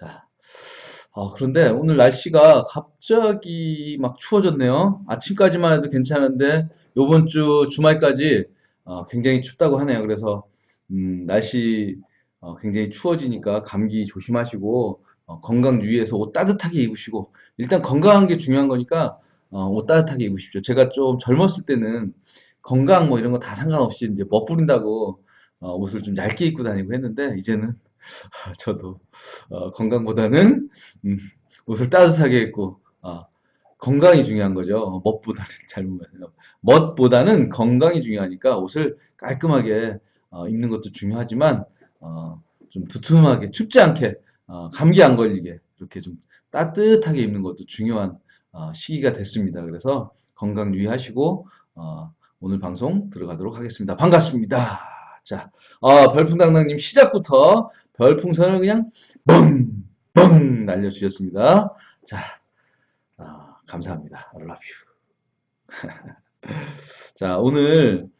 자, 그런데 오늘 날씨가 갑자기 막 추워졌네요. 아침까지만 해도 괜찮은데 요번 주 주말까지 굉장히 춥다고 하네요. 그래서 날씨 굉장히 추워지니까 감기 조심하시고 건강 유의해서 옷 따뜻하게 입으시고 일단 건강한 게 중요한 거니까 옷 따뜻하게 입으십시오. 제가 좀 젊었을 때는 건강 뭐 이런 거 다 상관없이 이제 멋부린다고 옷을 좀 얇게 입고 다니고 했는데 이제는 저도 건강보다는 음, 옷을 따뜻하게 입고 건강이 중요한 거죠. 멋보다는 잘못 말해요. 멋보다는 건강이 중요하니까 옷을 깔끔하게 입는 것도 중요하지만 좀 두툼하게 춥지 않게 감기 안 걸리게 이렇게 좀 따뜻하게 입는 것도 중요한 시기가 됐습니다. 그래서 건강 유의하시고 오늘 방송 들어가도록 하겠습니다. 반갑습니다. 자, 별풍당당님 시작부터 별풍선을 그냥 뻥뻥 날려주셨습니다. 자, 감사합니다. I love you. 자, 오늘은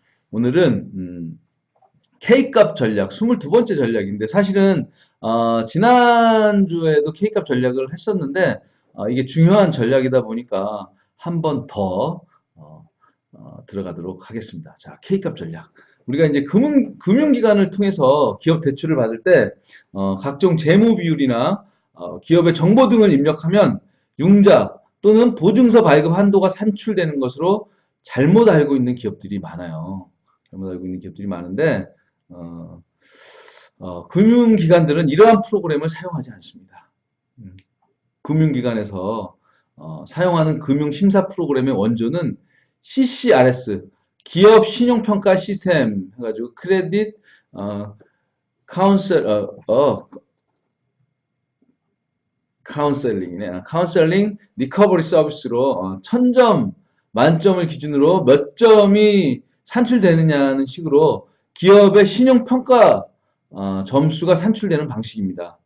K값 전략 22번째 전략인데 사실은 지난주에도 K값 전략을 했었는데 이게 중요한 전략이다 보니까 한 번 더 들어가도록 하겠습니다. 자, K값 전략. 우리가 이제 금융기관을 통해서 기업 대출을 받을 때 각종 재무 비율이나 기업의 정보 등을 입력하면 융자 또는 보증서 발급 한도가 산출되는 것으로 잘못 알고 있는 기업들이 많아요. 잘못 알고 있는 기업들이 많은데 어, 금융기관들은 이러한 프로그램을 사용하지 않습니다. 금융기관에서 사용하는 금융심사 프로그램의 원조는 CCRS, 기업 신용평가 시스템 해가지고 크레딧 카운셀 카운셀링이네. 카운셀링 리커버리 서비스로 1000점 만점을 기준으로 몇 점이 산출되느냐는 식으로 기업의 신용평가 점수가 산출되는 방식입니다.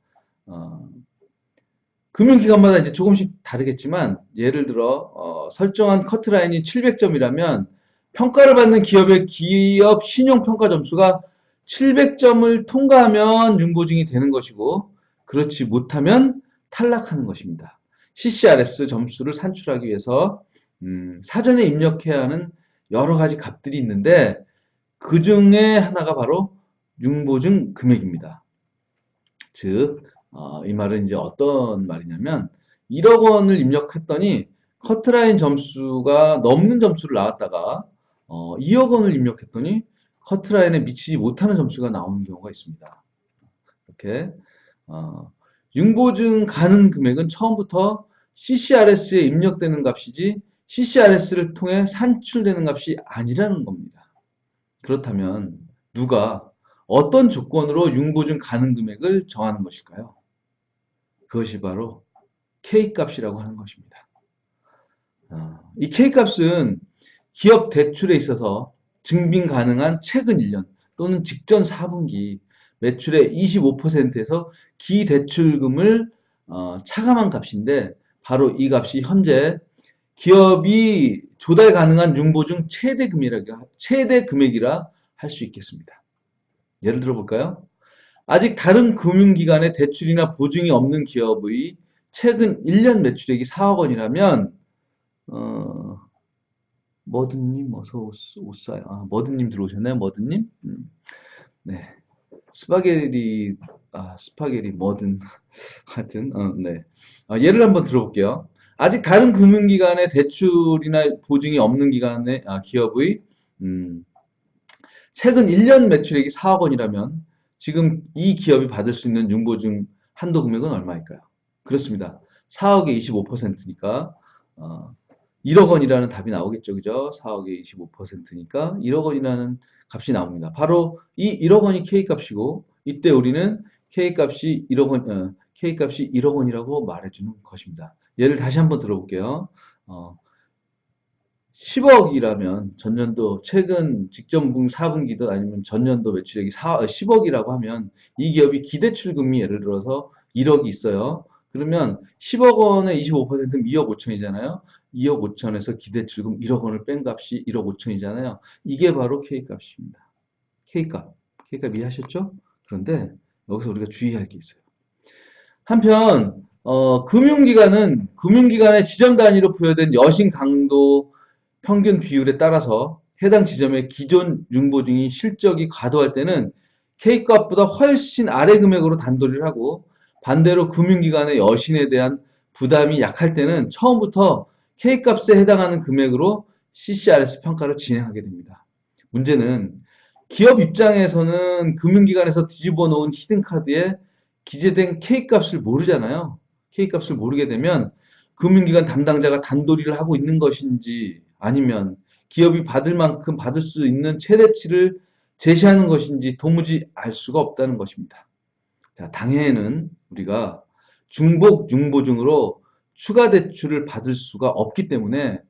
금융기관마다 이제 조금씩 다르겠지만 예를 들어 설정한 커트라인이 700점이라면 평가를 받는 기업의 기업 신용평가 점수가 700점을 통과하면 융보증이 되는 것이고 그렇지 못하면 탈락하는 것입니다. CCRS 점수를 산출하기 위해서 사전에 입력해야 하는 여러 가지 값들이 있는데 그 중에 하나가 바로 융보증 금액입니다. 즉, 이 말은 이제 어떤 말이냐면 1억 원을 입력했더니 커트라인 점수가 넘는 점수를 나왔다가 2억 원을 입력했더니 커트라인에 미치지 못하는 점수가 나오는 경우가 있습니다. 이렇게 융보증 가능 금액은 처음부터 CCRS에 입력되는 값이지 CCRS를 통해 산출되는 값이 아니라는 겁니다. 그렇다면 누가 어떤 조건으로 융보증 가능 금액을 정하는 것일까요? 그것이 바로 K값이라고 하는 것입니다. 이 K값은 기업 대출에 있어서 증빙 가능한 최근 1년 또는 직전 4분기 매출의 25%에서 기대출금을 차감한 값인데 바로 이 값이 현재 기업이 조달 가능한 융보증 최대 금액이라 할 수 있겠습니다. 예를 들어 볼까요? 아직 다른 금융기관의 대출이나 보증이 없는 기업의 최근 1년 매출액이 4억 원이라면 머드님 어서 오세요. 머드님 들어오셨나요? 머드님? 네. 스파게리 머든 하여튼 네. 예를 한번 들어볼게요. 아직 다른 금융기관의 대출이나 보증이 없는 기관의 기업의 최근 1년 매출액이 4억 원이라면 지금 이 기업이 받을 수 있는 융보증 한도 금액은 얼마일까요? 그렇습니다. 4억의 25%니까 1억 원이라는 답이 나오겠죠. 그죠? 4억의 25%니까 1억 원이라는 값이 나옵니다. 바로 이 1억 원이 K값이고 이때 우리는 K값이 1억 원, K값이 1억 원이라고 말해주는 것입니다. 예를 다시 한번 들어볼게요. 10억이라면 전년도 최근 직전분 4분기도 아니면 전년도 매출액이 10억이라고 하면 이 기업이 기대출금이 예를 들어서 1억이 있어요. 그러면 10억 원의 25%는 2억 5천이잖아요. 2억 5천에서 기대출금 1억 원을 뺀 값이 1억 5천이잖아요. 이게 바로 K값입니다. K값 이해하셨죠? 그런데 여기서 우리가 주의할 게 있어요. 한편 금융기관의 지점 단위로 부여된 여신 강도 평균 비율에 따라서 해당 지점의 기존 융보증이 실적이 과도할 때는 K값보다 훨씬 아래 금액으로 단도리를 하고, 반대로 금융기관의 여신에 대한 부담이 약할 때는 처음부터 K값에 해당하는 금액으로 CCRS 평가를 진행하게 됩니다. 문제는 기업 입장에서는 금융기관에서 뒤집어 놓은 히든카드에 기재된 K값을 모르잖아요. K값을 모르게 되면 금융기관 담당자가 단도리를 하고 있는 것인지, 아니면 기업이 받을 만큼 받을 수 있는 최대치를 제시하는 것인지 도무지 알 수가 없다는 것입니다. 자, 당해에는 우리가 중복 융보증으로 추가 대출을 받을 수가 없기 때문에,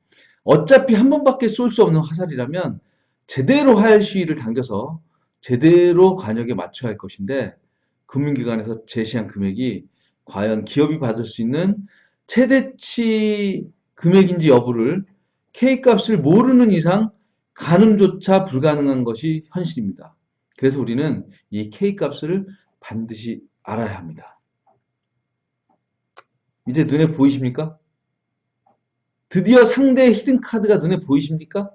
어차피 한 번밖에 쏠 수 없는 화살이라면 제대로 하할 시위를 당겨서 제대로 관역에 맞춰야 할 것인데, 금융기관에서 제시한 금액이 과연 기업이 받을 수 있는 최대치 금액인지 여부를 K값을 모르는 이상 가늠조차 불가능한 것이 현실입니다. 그래서 우리는 이 K값을 반드시 알아야 합니다. 이제 눈에 보이십니까? 드디어 상대의 히든카드가 눈에 보이십니까?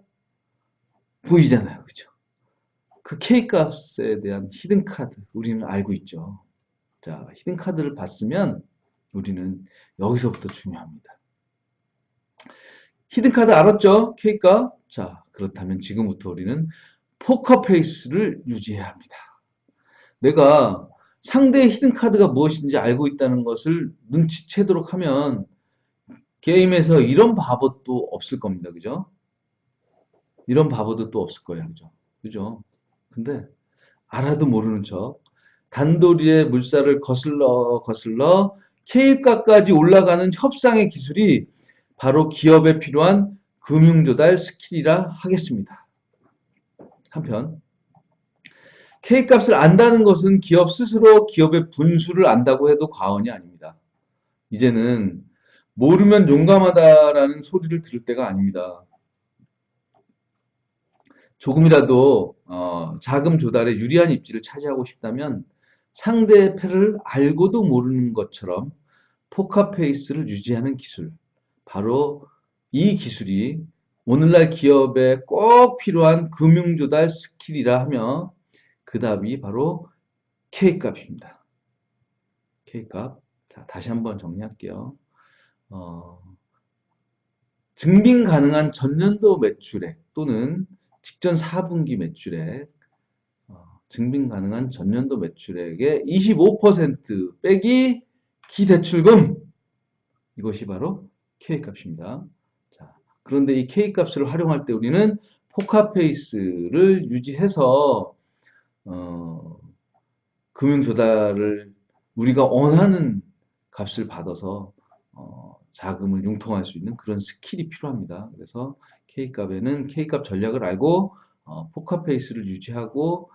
보이잖아요. 그죠? 그 K값에 대한 히든카드, 우리는 알고 있죠. 자, 히든카드를 봤으면 우리는 여기서부터 중요합니다. 히든카드 알았죠? K값. 자, 그렇다면 지금부터 우리는 포커페이스를 유지해야 합니다. 내가 상대의 히든카드가 무엇인지 알고 있다는 것을 눈치채도록 하면 게임에서 이런 바보도 없을 겁니다. 그죠? 이런 바보도 또 없을 거예요. 그죠? 그죠? 근데 알아도 모르는 척 단도리의 물살을 거슬러 K값까지 올라가는 협상의 기술이 바로 기업에 필요한 금융조달 스킬이라 하겠습니다. 한편 K값을 안다는 것은 기업 스스로 기업의 분수를 안다고 해도 과언이 아닙니다. 이제는 모르면 용감하다라는 소리를 들을 때가 아닙니다. 조금이라도 자금 조달에 유리한 입지를 차지하고 싶다면 상대의 패를 알고도 모르는 것처럼 포커페이스를 유지하는 기술, 바로 이 기술이 오늘날 기업에 꼭 필요한 금융조달 스킬이라 하며, 그 답이 바로 K값입니다. K값. 자, 다시 한번 정리할게요. 증빙 가능한 전년도 매출액 또는 직전 4분기 매출액, 증빙 가능한 전년도 매출액의 25% 빼기 기대출금, 이것이 바로 K값입니다. 자, 그런데 이 K값을 활용할 때 우리는 포카페이스를 유지해서 금융 조달을 우리가 원하는 값을 받아서 자금을 융통할 수 있는 그런 스킬이 필요합니다. 그래서 K값에는 K값 전략을 알고 포카페이스를 유지하고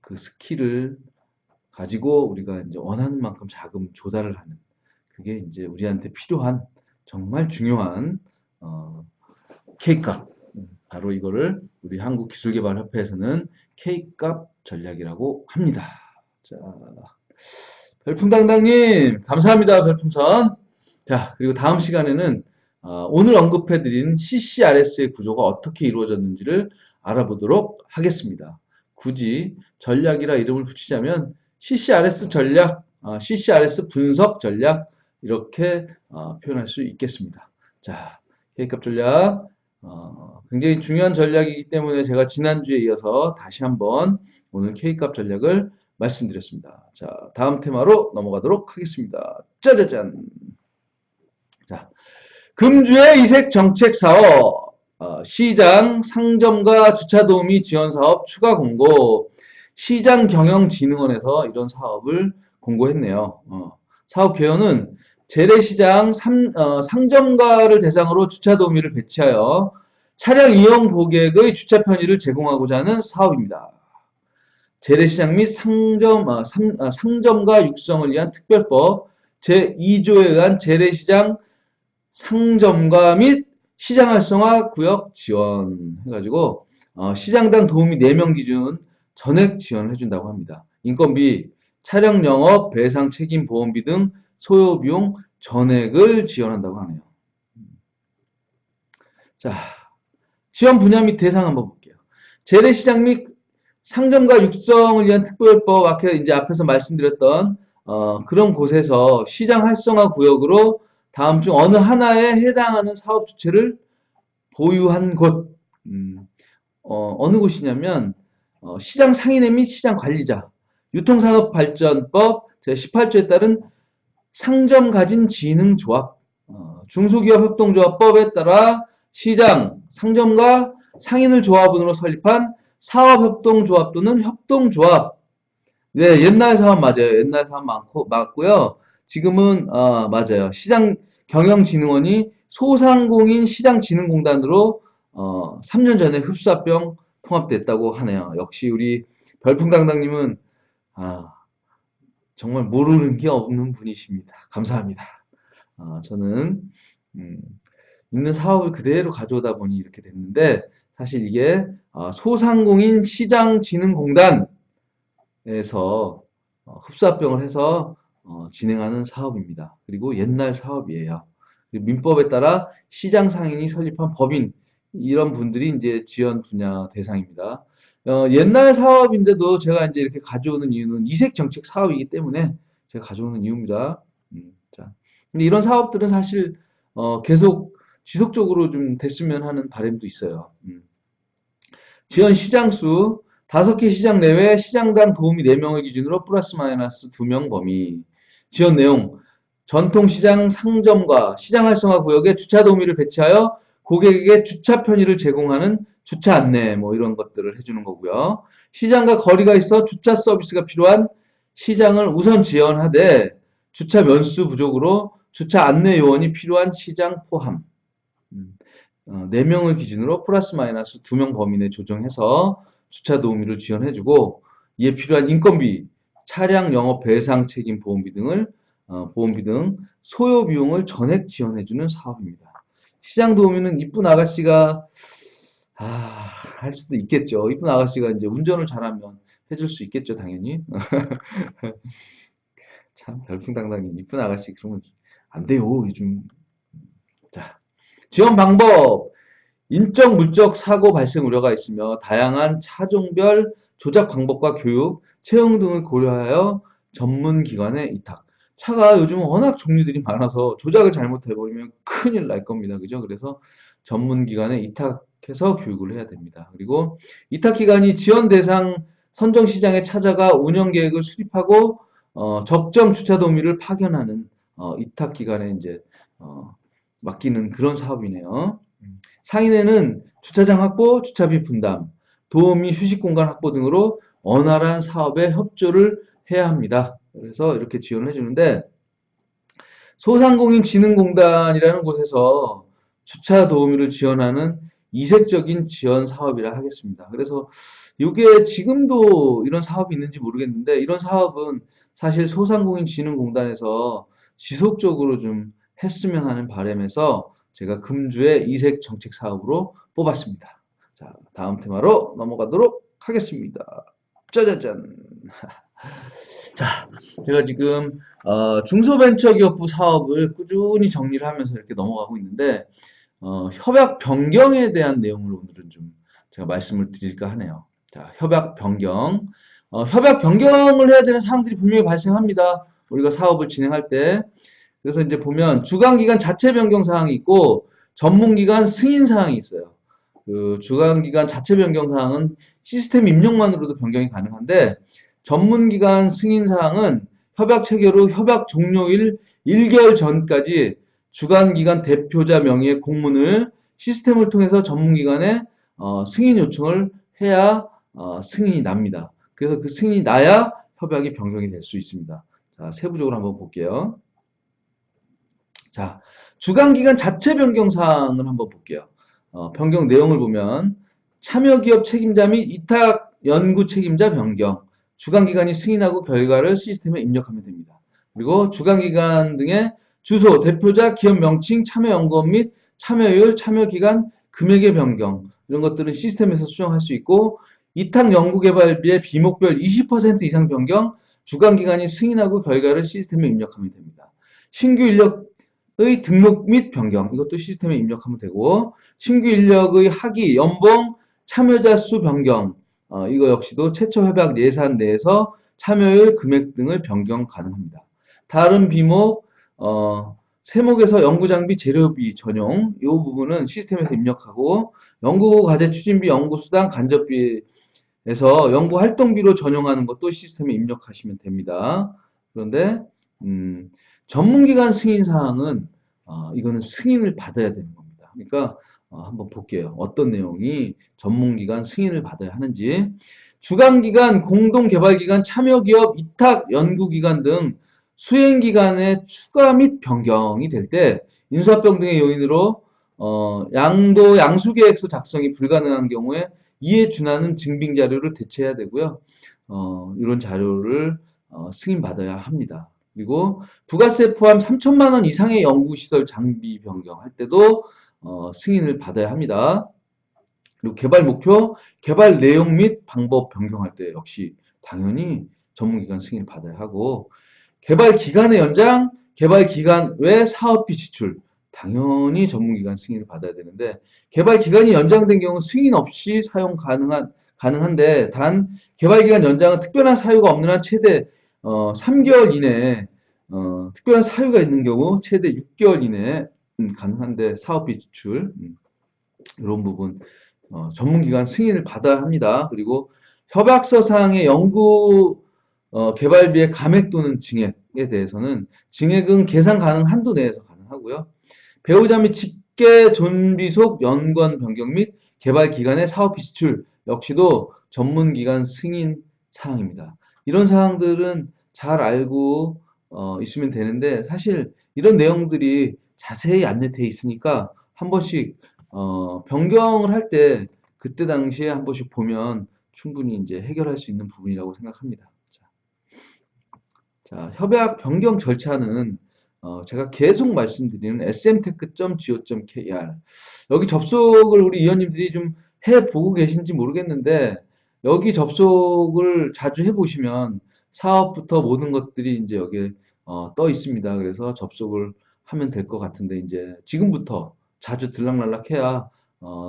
그 스킬을 가지고 우리가 이제 원하는 만큼 자금 조달을 하는, 그게 이제 우리한테 필요한 정말 중요한 K값. 바로 이거를 우리 한국기술개발협회에서는 K값 전략이라고 합니다. 자, 별풍당당님 감사합니다. 별풍선. 자, 그리고 다음 시간에는 오늘 언급해드린 CCRS의 구조가 어떻게 이루어졌는지를 알아보도록 하겠습니다. 굳이 전략이라 이름을 붙이자면 CCRS 전략, CCRS 분석 전략, 이렇게 표현할 수 있겠습니다. 자, K값 전략 굉장히 중요한 전략이기 때문에 제가 지난주에 이어서 다시 한번 오늘 K값 전략을 말씀드렸습니다. 자, 다음 테마로 넘어가도록 하겠습니다. 짜자잔! 자, 금주의 이색 정책 사업, 시장 상점과 주차 도우미 지원 사업 추가 공고, 시장경영진흥원에서 이런 사업을 공고했네요. 사업 개요는 재래시장 상점가를 대상으로 주차 도우미를 배치하여 차량 이용 고객의 주차 편의를 제공하고자 하는 사업입니다. 재래시장 및 상점가 육성을 위한 특별법 제2조에 의한 재래시장 상점가 및 시장 활성화 구역 지원 해가지고 시장당 도우미 4명 기준 전액 지원을 해준다고 합니다. 인건비 차량 영업, 배상 책임 보험비 등 소요 비용 전액을 지원한다고 하네요. 자, 지원 분야 및 대상 한번 볼게요. 재래시장 및 상점가 육성을 위한 특별법, 아까 이제 앞에서 말씀드렸던 그런 곳에서 시장 활성화 구역으로 다음 중 어느 하나에 해당하는 사업 주체를 보유한 곳, 어느 곳이냐면 시장 상인회 및 시장 관리자, 유통산업발전법 제18조에 따른 상점 가진 진흥조합, 중소기업 협동조합법에 따라 시장, 상점과 상인을 조합원으로 설립한 사업협동조합 또는 협동조합. 네, 옛날 사업 맞아요. 옛날 사업 맞고요. 지금은 맞아요. 시장 경영진흥원이 소상공인 시장진흥공단으로 3년 전에 흡사병 통합됐다고 하네요. 역시 우리 별풍당당님은 정말 모르는 게 없는 분이십니다. 감사합니다. 저는 있는 사업을 그대로 가져오다 보니 이렇게 됐는데 사실 이게 소상공인 시장진흥공단에서 흡사합병을 해서 진행하는 사업입니다. 그리고 옛날 사업이에요. 민법에 따라 시장 상인이 설립한 법인 이런 분들이 이제 지원 분야 대상입니다. 옛날 사업인데도 제가 이제 이렇게 가져오는 이유는 이색 정책 사업이기 때문에 제가 가져오는 이유입니다. 자, 근데 이런 사업들은 사실 계속 지속적으로 좀 됐으면 하는 바람도 있어요. 지원 시장수 5개 시장 내외 시장당 도우미 4명을 기준으로 플러스 마이너스 2명 범위. 지원 내용 전통시장 상점과 시장 활성화 구역에 주차 도우미를 배치하여 고객에게 주차 편의를 제공하는 주차 안내 뭐 이런 것들을 해주는 거고요. 시장과 거리가 있어 주차 서비스가 필요한 시장을 우선 지원하되 주차 면수 부족으로 주차 안내 요원이 필요한 시장 포함. 4명을 기준으로 플러스 마이너스 2명 범위 내 조정해서 주차 도우미를 지원해주고 이에 필요한 인건비, 차량 영업 배상 책임 보험비 등을 보험비 등 소요 비용을 전액 지원해주는 사업입니다. 시장 도우미는 이쁜 아가씨가 할 수도 있겠죠. 이쁜 아가씨가 이제 운전을 잘하면 해줄 수 있겠죠, 당연히. 참 별풍당당히 이쁜 아가씨 그러면 안 돼요, 요즘. 자, 지원 방법. 인적, 물적 사고 발생 우려가 있으며 다양한 차종별 조작 방법과 교육, 채용 등을 고려하여 전문기관에 위탁. 차가 요즘 워낙 종류들이 많아서 조작을 잘못해버리면 큰일 날 겁니다. 그죠? 그래서 전문기관에 위탁해서 교육을 해야 됩니다. 그리고 위탁기관이 지원 대상 선정 시장에 찾아가 운영계획을 수립하고 적정 주차 도우미를 파견하는 위탁기관에 이제 맡기는 그런 사업이네요. 상인회는 주차장 확보, 주차비 분담, 도우미 휴식 공간 확보 등으로 원활한 사업에 협조를 해야 합니다. 그래서 이렇게 지원을 해주는데 소상공인 진흥공단이라는 곳에서 주차 도우미를 지원하는 이색적인 지원 사업이라 하겠습니다. 그래서 이게 지금도 이런 사업이 있는지 모르겠는데 이런 사업은 사실 소상공인 진흥공단에서 지속적으로 좀 했으면 하는 바람에서 제가 금주의 이색 정책 사업으로 뽑았습니다. 자, 다음 테마로 넘어가도록 하겠습니다. 짜자잔. 자, 제가 지금 중소벤처기업부 사업을 꾸준히 정리를 하면서 이렇게 넘어가고 있는데 협약 변경에 대한 내용을 오늘은 좀 제가 말씀을 드릴까 하네요. 자, 협약 변경. 협약 변경을 해야 되는 사항들이 분명히 발생합니다. 우리가 사업을 진행할 때. 그래서 이제 보면 주관기간 자체 변경 사항이 있고 전문기관 승인 사항이 있어요. 그 주관기간 자체 변경 사항은 시스템 입력만으로도 변경이 가능한데 전문기관 승인 사항은 협약 체결 후 협약 종료일 1개월 전까지 주관기관 대표자 명의의 공문을 시스템을 통해서 전문기관에 승인 요청을 해야 승인이 납니다. 그래서 그 승인이 나야 협약이 변경이 될 수 있습니다. 자, 세부적으로 한번 볼게요. 자, 주관기간 자체 변경 사항을 한번 볼게요. 변경 내용을 보면 참여기업 책임자 및 위탁 연구 책임자 변경, 주관기관이 승인하고 결과를 시스템에 입력하면 됩니다. 그리고 주관기관 등의 주소, 대표자, 기업 명칭, 참여연구원 및 참여율, 참여기간, 금액의 변경 이런 것들은 시스템에서 수정할 수 있고 위탁 연구개발비의 비목별 20% 이상 변경, 주관기관이 승인하고 결과를 시스템에 입력하면 됩니다. 신규 인력의 등록 및 변경, 이것도 시스템에 입력하면 되고, 신규 인력의 학위, 연봉, 참여자 수 변경, 이거 역시도 최초 협약 예산 내에서 참여율, 금액 등을 변경 가능합니다. 다른 비목, 세목에서 연구장비, 재료비 전용, 이 부분은 시스템에서 입력하고, 연구과제 추진비, 연구수당, 간접비에서 연구활동비로 전용하는 것도 시스템에 입력하시면 됩니다. 그런데 전문기관 승인사항은 이거는 승인을 받아야 되는 겁니다. 그러니까 한번 볼게요. 어떤 내용이 전문기관 승인을 받아야 하는지. 주관기관, 공동개발기관, 참여기업, 위탁연구기관 등 수행기관의 추가 및 변경이 될 때 인수합병 등의 요인으로 양도 양수계획서 작성이 불가능한 경우에 이에 준하는 증빙자료를 제출해야 되고요. 이런 자료를 승인받아야 합니다. 그리고 부가세 포함 3천만 원 이상의 연구시설 장비 변경할 때도 승인을 받아야 합니다. 그리고 개발 목표, 개발 내용 및 방법 변경할 때 역시 당연히 전문기관 승인을 받아야 하고, 개발 기간의 연장, 개발 기간 외 사업비 지출, 당연히 전문기관 승인을 받아야 되는데, 개발 기간이 연장된 경우 승인 없이 사용 가능한데, 단 개발 기간 연장은 특별한 사유가 없는 한 최대 3개월 이내에, 특별한 사유가 있는 경우 최대 6개월 이내에 가능한데, 사업비 지출, 이런 부분 전문기관 승인을 받아야 합니다. 그리고 협약서상의 연구 개발비의 감액 또는 증액에 대해서는 증액은 계산 가능 한도 내에서 가능하고요. 배우자 및 직계 존비속 연관 변경 및 개발 기간의 사업비 지출 역시도 전문기관 승인 사항입니다. 이런 사항들은 잘 알고 있으면 되는데, 사실 이런 내용들이 자세히 안내되어 있으니까 한 번씩 변경을 할 때 그때 당시에 한 번씩 보면 충분히 이제 해결할 수 있는 부분이라고 생각합니다. 자, 협약 변경 절차는 제가 계속 말씀드리는 smtech.go.kr, 여기 접속을 우리 위원님들이 좀 해보고 계신지 모르겠는데, 여기 접속을 자주 해보시면 사업부터 모든 것들이 이제 여기에 떠 있습니다. 그래서 접속을 하면 될 것 같은데, 이제 지금부터 자주 들락날락 해야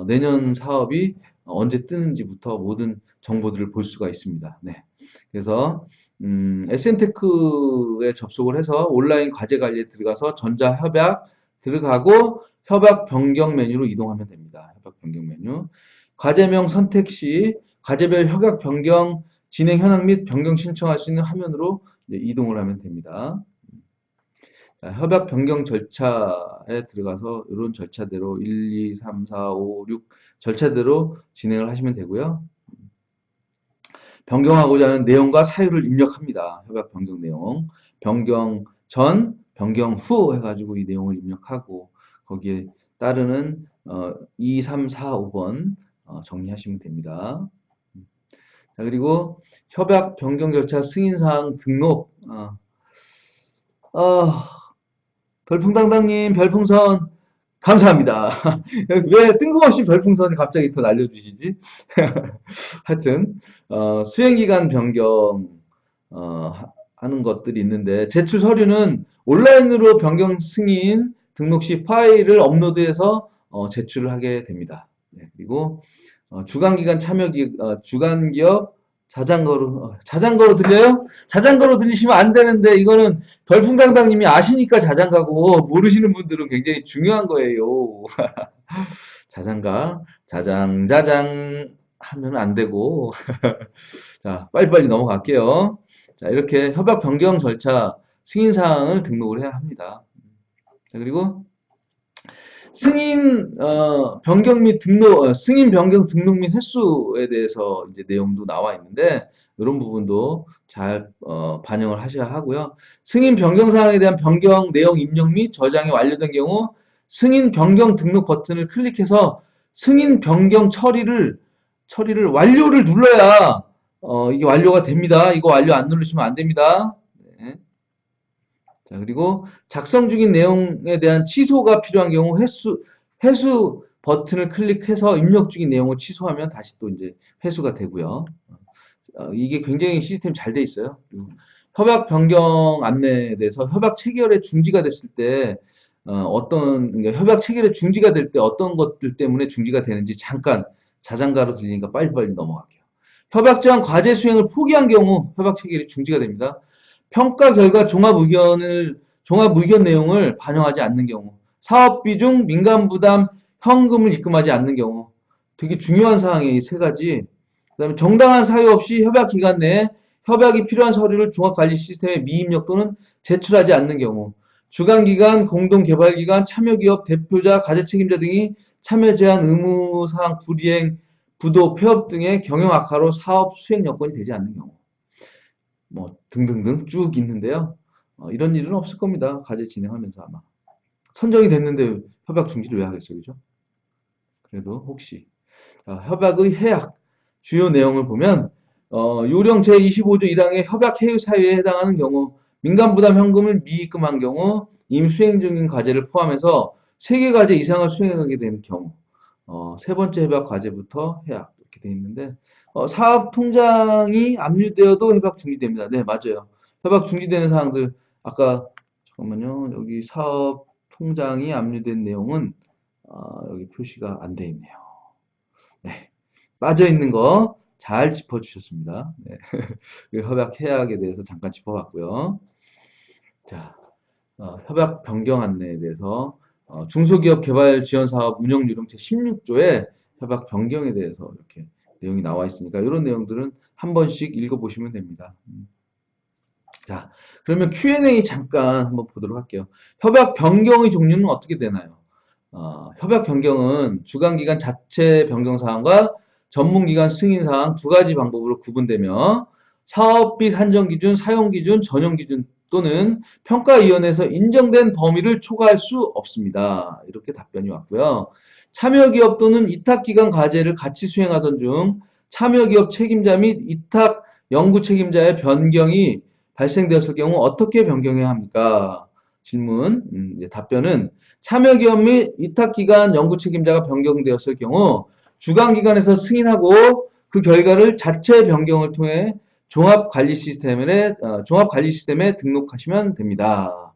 내년 사업이 언제 뜨는지부터 모든 정보들을 볼 수가 있습니다. 네. 그래서 SM테크에 접속을 해서 온라인 과제 관리에 들어가서 전자협약 들어가고 협약 변경 메뉴로 이동하면 됩니다. 협약 변경 메뉴. 과제명 선택 시 과제별 협약 변경 진행 현황 및 변경 신청할 수 있는 화면으로 이동을 하면 됩니다. 자, 협약 변경 절차에 들어가서 이런 절차대로 1, 2, 3, 4, 5, 6 절차대로 진행을 하시면 되고요. 변경하고자 하는 내용과 사유를 입력합니다. 협약 변경 내용. 변경 전, 변경 후 해가지고 이 내용을 입력하고 거기에 따르는 2, 3, 4, 5번 정리하시면 됩니다. 자, 그리고 협약 변경 절차 승인사항 등록. 별풍당당님 별풍선 감사합니다. 왜 뜬금없이 별풍선을 갑자기 또 날려주시지? 하여튼 수행기간 변경 하는 것들이 있는데, 제출 서류는 온라인으로 변경 승인 등록 시 파일을 업로드해서 제출을 하게 됩니다. 네, 그리고 주간기관 주간기업 자장거로 들려요? 자장거로 들리시면 안 되는데, 이거는 별풍당당님이 아시니까 자장가고 모르시는 분들은 굉장히 중요한 거예요. 자장 하면 안 되고. 자, 빨리빨리 넘어갈게요. 자, 이렇게 협약 변경 절차 승인사항을 등록을 해야 합니다. 자, 그리고 승인 변경 및 등록, 승인 변경 등록 및 횟수에 대해서 이제 내용도 나와 있는데, 이런 부분도 잘 반영을 하셔야 하고요. 승인 변경 사항에 대한 변경 내용 입력 및 저장이 완료된 경우 승인 변경 등록 버튼을 클릭해서 승인 변경 처리를 완료를 눌러야 이게 완료가 됩니다. 이거 완료 안 누르시면 안 됩니다. 네. 자, 그리고 작성 중인 내용에 대한 취소가 필요한 경우 회수 버튼을 클릭해서 입력 중인 내용을 취소하면 다시 또 이제 회수가 되고요. 이게 굉장히 시스템이 잘 돼 있어요. 협약 변경 안내에 대해서 협약 체결의 중지가 됐을 때 그러니까 협약 체결의 중지가 될 때 어떤 것들 때문에 중지가 되는지 잠깐 자장가로 들리니까 빨리빨리 넘어갈게요. 협약 제한 과제 수행을 포기한 경우 협약 체결이 중지가 됩니다. 평가 결과 종합 의견 내용을 반영하지 않는 경우, 사업비 중 민간 부담 현금을 입금하지 않는 경우, 되게 중요한 사항이 이 세 가지. 그다음에 정당한 사유 없이 협약 기간 내에 협약이 필요한 서류를 종합관리 시스템에 미입력 또는 제출하지 않는 경우, 주관기관, 공동개발기관, 참여기업, 대표자, 과제책임자 등이 참여 제한 의무사항 불이행, 부도, 폐업 등의 경영 악화로 사업 수행 여건이 되지 않는 경우, 뭐 등등등 쭉 있는데요. 이런 일은 없을 겁니다. 과제 진행하면서 아마. 선정이 됐는데 협약 중지를 왜 하겠어요, 그죠? 그래도 혹시 협약의 해약 주요 내용을 보면 요령 제25조 1항의 협약 해유 사유에 해당하는 경우, 민간 부담 현금을 미입금한 경우, 이미 수행 중인 과제를 포함해서 3개 과제 이상을 수행하게 된 경우, 세 번째 협약 과제부터 해약 이렇게 되어 있는데, 사업 통장이 압류되어도 협약 중지됩니다. 네, 맞아요. 협약 중지되는 사항들 아까 잠깐만요. 여기 사업 통장이 압류된 내용은 여기 표시가 안 돼 있네요. 네, 빠져 있는 거 잘 짚어주셨습니다. 네. 협약 해약에 대해서 잠깐 짚어봤고요. 자, 협약 변경 안내에 대해서 중소기업 개발 지원 사업 운영 요령 제 16조에 협약 변경에 대해서 이렇게 내용이 나와 있으니까 이런 내용들은 한 번씩 읽어보시면 됩니다. 자, 그러면 Q&A 잠깐 한번 보도록 할게요. 협약 변경의 종류는 어떻게 되나요? 협약 변경은 주관기관 자체 변경 사항과 전문기관 승인 사항 두 가지 방법으로 구분되며 사업비 산정 기준, 사용 기준, 전용 기준 또는 평가위원회에서 인정된 범위를 초과할 수 없습니다. 이렇게 답변이 왔고요. 참여기업 또는 이탁기관 과제를 같이 수행하던 중 참여기업 책임자 및 이탁 연구 책임자의 변경이 발생되었을 경우 어떻게 변경해야 합니까? 질문. 답변은 참여기업 및 위탁기관 연구 책임자가 변경되었을 경우 주관기관에서 승인하고 그 결과를 자체 변경을 통해 종합관리 시스템에 등록하시면 됩니다.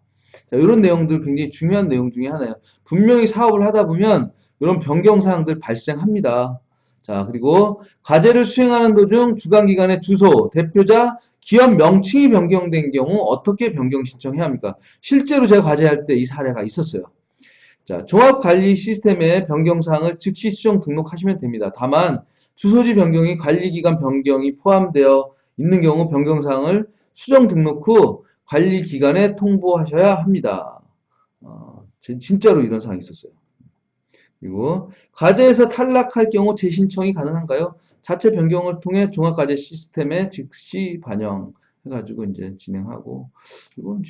자, 이런 내용들 굉장히 중요한 내용 중에 하나예요. 분명히 사업을 하다 보면 이런 변경 사항들 발생합니다. 자, 그리고 과제를 수행하는 도중 주관기관의 주소, 대표자, 기업 명칭이 변경된 경우 어떻게 변경 신청해야 합니까? 실제로 제가 과제할 때 이 사례가 있었어요. 자, 종합관리 시스템의 변경사항을 즉시 수정 등록하시면 됩니다. 다만 주소지 변경이 관리기관 변경이 포함되어 있는 경우 변경사항을 수정 등록 후 관리기관에 통보하셔야 합니다. 진짜로 이런 사항이 있었어요. 그리고 과제에서 탈락할 경우 재신청이 가능한가요? 자체 변경을 통해 종합과제 시스템에 즉시 반영해가지고 이제 진행하고, 이건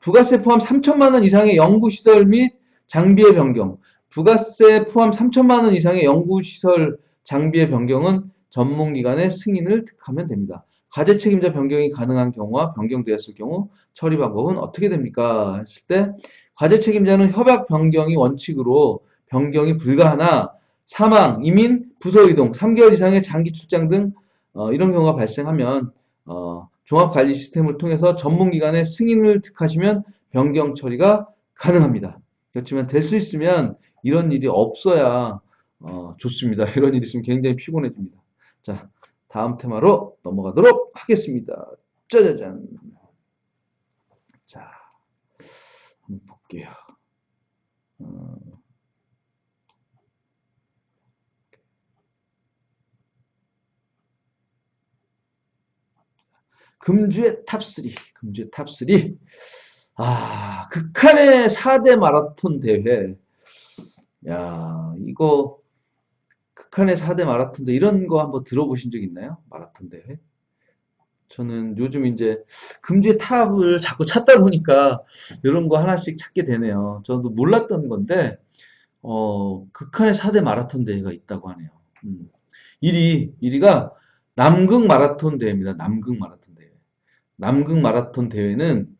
부가세 포함 3천만 원 이상의 연구시설 및 장비의 변경, 부가세 포함 3천만 원 이상의 연구시설 장비의 변경은 전문기관의 승인을 득하면 됩니다. 과제 책임자 변경이 가능한 경우와 변경되었을 경우 처리 방법은 어떻게 됩니까? 했을 때 과제 책임자는 협약 변경이 원칙으로 변경이 불가하나 사망, 이민, 부서 이동, 3개월 이상의 장기 출장 등 이런 경우가 발생하면 종합관리 시스템을 통해서 전문기관의 승인을 득하시면 변경 처리가 가능합니다. 그렇지만 될 수 있으면 이런 일이 없어야 좋습니다. 이런 일이 있으면 굉장히 피곤해집니다. 자, 다음 테마로 넘어가도록 하겠습니다. 짜자잔. 자, 한번 볼게요. 금주의 탑3. 금주의 탑3. 극한의 4대 마라톤 대회. 야, 이거 극한의 4대 마라톤 대회 이런 거 한번 들어보신 적 있나요? 마라톤 대회? 저는 요즘 이제 금주의 탑을 자꾸 찾다 보니까 이런 거 하나씩 찾게 되네요. 저도 몰랐던 건데 극한의 4대 마라톤 대회가 있다고 하네요. 1위가 남극 마라톤 대회입니다. 남극 마라톤 대회. 남극 마라톤 대회는